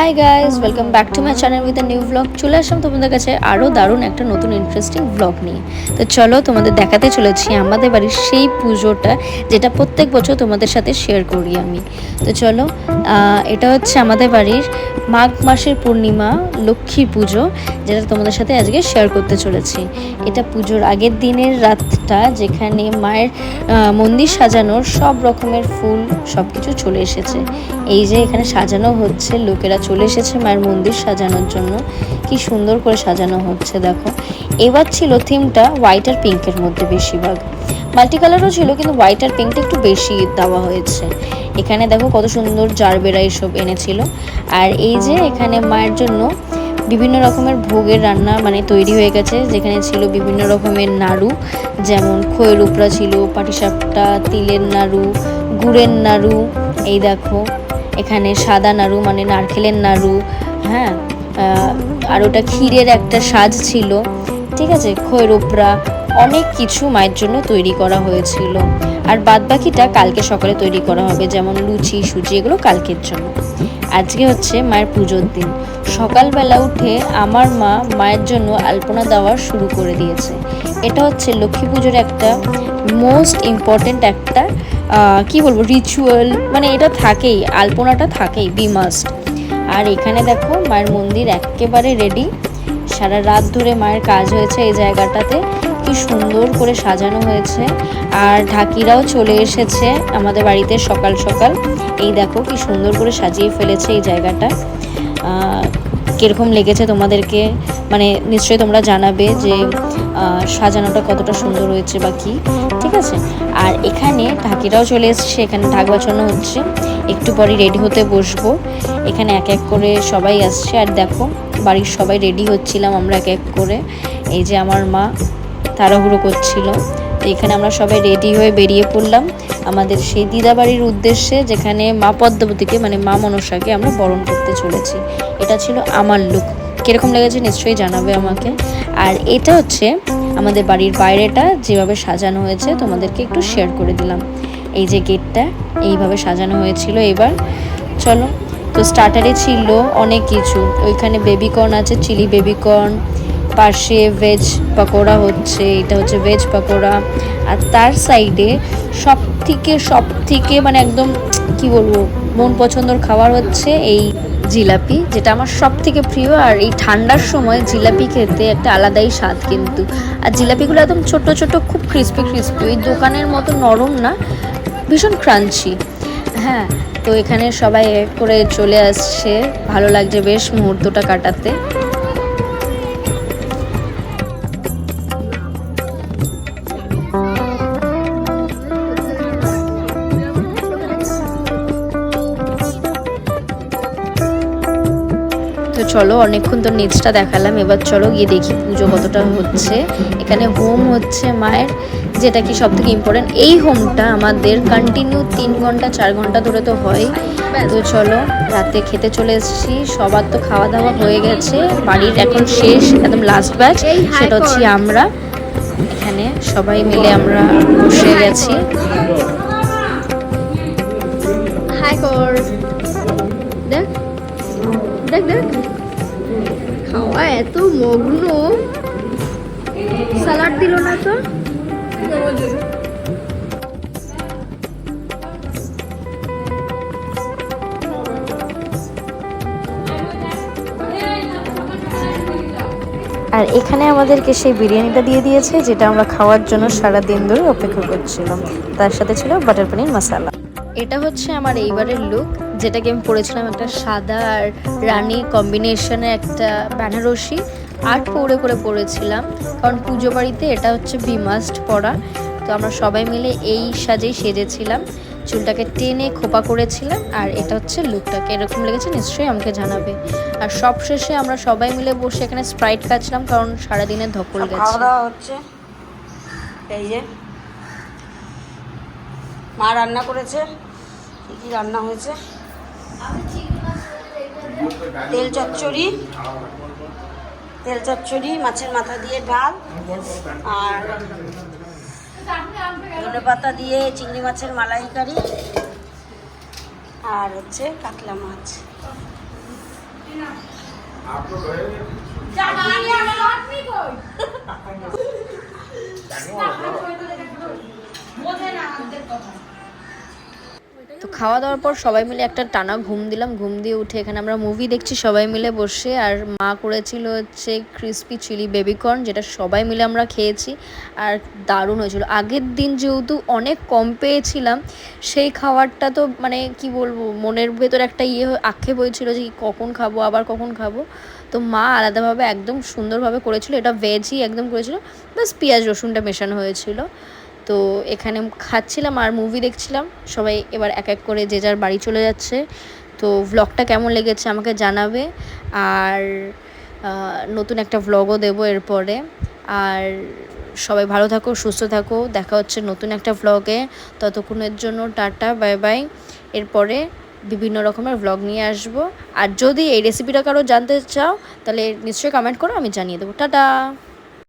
Hi guys, welcome back to my channel with a new blog. চলে আসলাম তোমাদের কাছে আরও দারুণ একটা নতুন ইন্টারেস্টিং ব্লগ নিয়ে। তো চলো তোমাদের দেখাতে চলেছি আমাদের বাড়ির সেই পুজোটা, যেটা প্রত্যেক বছর তোমাদের সাথে শেয়ার করি আমি। তো চলো, এটা হচ্ছে আমাদের বাড়ির মাঘ মাসের পূর্ণিমা লক্ষ্মী পুজো, যেটা তোমাদের সাথে আজকে শেয়ার করতে চলেছি। এটা পুজোর আগের দিনের রাতটা, যেখানে মায়ের মন্দির সাজানোর সব রকমের ফুল সব কিছু চলে এসেছে। এই যে এখানে সাজানো হচ্ছে, লোকেরা চলে এসেছে মায়ের মন্দির সাজানোর জন্য। কি সুন্দর করে সাজানো হচ্ছে দেখো। এবার ছিল থিমটা হোয়াইট আর পিঙ্কের মধ্যে, বেশিরভাগ মাল্টি কালারও ছিল, কিন্তু হোয়াইট আর পিঙ্কটা একটু বেশি দেওয়া হয়েছে। এখানে দেখো কত সুন্দর জারবেরা এসব এনেছিল। আর এই যে এখানে মায়ের জন্য বিভিন্ন রকমের ভোগের রান্না তৈরি হয়ে গেছে, যেখানে ছিল বিভিন্ন রকমের নাড়ু, যেমন খইয়ের উপরা ছিল, পাটিসাপটা, তিলের নাড়ু, গুড়ের নাড়ু। এই দেখো এখানে সাদা নাড়ু নারকেলের নাড়ু, হ্যাঁ, আর ওটা ক্ষীরের একটা সাজ ছিল, ঠিক আছে, খইয়ের উপরা, অনেক কিছু মায়ের জন্য তৈরি করা হয়েছিল। আর বাদবাকিটা কালকে সকালে তৈরি করা হবে, যেমন লুচি সুজি, এগুলো কালকের জন্য। আজকে হচ্ছে মায়ের পুজোর দিন। সকালবেলা উঠে আমার মা মায়ের জন্য আলপনা দেওয়া শুরু করে দিয়েছে। এটা হচ্ছে লক্ষ্মী পুজোর একটা মোস্ট ইম্পর্টেন্ট একটা কি বলবো রিচুয়াল, এটা থাকেই, আলপনাটা থাকেই, বি মাস্ট। আর এখানে দেখো মায়ের মন্দির একেবারে রেডি। সারা রাত ধরে মায়ের কাজ হয়েছে এই জায়গাটাতে, কি সুন্দর করে সাজানো হয়েছে। আর ঢাকিরাও চলে এসেছে আমাদের বাড়িতে সকাল সকাল। এই দেখো কি সুন্দর করে সাজিয়ে ফেলেছে এই জায়গাটা। কীরকম লেগেছে তোমাদেরকে, নিশ্চয়ই তোমরা জানাবে যে সাজানোটা কতটা সুন্দর হয়েছে বা কী, ঠিক আছে। আর এখানে ঢাকিরাও চলে এসছে, এখানে ঢাক বাজানো হচ্ছে। একটু পরে রেডি হতে বসবো। এখানে এক এক করে সবাই আসছে। আর দেখো বাড়ির সবাই রেডি হচ্ছিলাম আমরা এক এক করে। এই যে আমার মা তাড়াহুড়ো করছিল। তো এখানে আমরা সবাই রেডি হয়ে বেরিয়ে পড়লাম আমাদের সেই দিদাবাড়ির উদ্দেশ্যে, যেখানে মা পদ্মাবতীকে মা মনসাকে আমরা বরণ করতে চলেছি। এটা ছিল আমার লুক। কীরকম লেগেছে নিশ্চয়ই জানাবে আমাকে। আর এটা হচ্ছে আমাদের বাড়ির বাইরেটা যেভাবে সাজানো হয়েছে, তোমাদেরকে একটু শেয়ার করে দিলাম। এই যে গেটটা এইভাবে সাজানো হয়েছিল। এবার চলো, তো স্টার্টারে ছিল অনেক কিছু। ওইখানে বেবিকর্ন আছে, চিলি বেবিকর্ন, পাশে ভেজ পকোড়া হচ্ছে, এটা হচ্ছে ভেজ পকোড়া। আর তার সাইডে সব থেকে একদম কি বলবো মন পছন্দের খাবার হচ্ছে এই জিলাপি, যেটা আমার সব থেকে প্রিয়। আর এই ঠান্ডার সময় জিলাপি খেতে একটা আলাদাই স্বাদ কিন্তু। আর জিলাপিগুলো একদম ছোট ছোট, খুব ক্রিস্পি ক্রিস্পি, ওই দোকানের মতো নরম না, ভীষণ ক্রাঞ্চি। হ্যাঁ, তো এখানে সবাই এক করে চলে আসছে, ভালো লাগছে বেশ মুহূর্তটা কাটাতে। তো চলো, অনেকক্ষণ তো নিচটা দেখালাম, এবার চলো গিয়ে দেখি পুজো কতটা হচ্ছে। এখানে হোম হচ্ছে মায়ের, যেটা কি সব থেকে ইম্পর্টেন্ট। এই হোমটা আমাদের কন্টিনিউ 3 ঘন্টা 4 ঘন্টা ধরে তো হয়। তো চলো, রাতে খেতে চলে এসেছি। সবার তো খাওয়া দাওয়া হয়ে গেছে, বাড়ির এখন শেষ একদম লাস্ট ব্যাচ, সেটা হচ্ছে আমরা। এখানে সবাই মিলে আমরা বসে গেছি। হাই কর, দেখ দেখ দেখ, খাওয়া এত মগ্ন, সালাড দিল না তো। আর এখানে আমাদেরকে সেই বিরিয়ানিটা দিয়ে দিয়েছে, যেটা আমরা খাওয়ার জন্য সারা দিন ধরে অপেক্ষা করছিলাম। তার সাথে ছিল বাটার পনির মশলা। এটা হচ্ছে আমার এইবারের লুক, যেটাকে আমি পরেছিলাম একটা সাদা আর রানী কম্বিনেশনের একটা বেনারসি আর্ট করে পরেছিলাম, কারণ পুজো বাড়িতে এটা হচ্ছে বি মাস্ট পরা। তো আমরা সবাই মিলে এই সাজেই সেজেছিলাম, চুলটাকে টেনে খোপা করেছিলাম। আর এটা হচ্ছে লুকটাকে এরকম লেগেছে নিশ্চয়ই আমাকে জানাবে। আর সব শেষে আমরা সবাই মিলে বসে এখানে স্প্রাইট খাচ্ছিলাম, কারণ সারাদিনের ধকল গেছে। খাওয়া দাওয়া হচ্ছে। এই যে মা রান্না করেছে, কি রান্না হয়েছে, তেল চচ্চড়ি, মাছের মাথা দিয়ে ডাল, আর ধনেপাতা দিয়ে চিংড়ি মাছের মালাইকারি, আর হচ্ছে কাতলা মাছ। তো খাওয়া দাওয়ার পর সবাই মিলে একটা টানা ঘুম দিলাম, ঘুম দিয়ে উঠে এখানে আমরা মুভি দেখছি সবাই মিলে বসে। আর মা করেছিল হচ্ছে ক্রিস্পি চিলি বেবিকর্ন, যেটা সবাই মিলে আমরা খেয়েছি আর দারুণ হয়েছিল। আগের দিন যেহেতু অনেক কম পেয়েছিলাম, সেই খাবারটা তো মানে কি বলবো, মনের ভেতর একটা আক্ষেপ হয়েছিল যে কখন খাবো, আবার কখন খাবো। তো মা আলাদাভাবে একদম সুন্দরভাবে করেছিল, এটা ভেজই একদম করেছিল, বাস পেঁয়াজ রসুনটা মেশানো হয়েছিল। তো এখানে খাচ্ছিলাম আর মুভি দেখছিলাম, সবাই এবার এক এক করে যে যার বাড়ি চলে যাচ্ছে। তো ভ্লগটা কেমন লেগেছে আমাকে জানাবে, আর নতুন একটা ভ্লগও দেবো এরপরে। আর সবাই ভালো থাকো, সুস্থ থাকো, দেখা হচ্ছে নতুন একটা ভ্লগে। ততক্ষণের জন্য টাটা, বাই বাই। এরপরে বিভিন্ন রকমের ভ্লগ নিয়ে আসবো। আর যদি এই রেসিপিটা কারো জানতে চাও তাহলে নিশ্চয়ই কমেন্ট করো, আমি জানিয়ে দেবো। টাটা।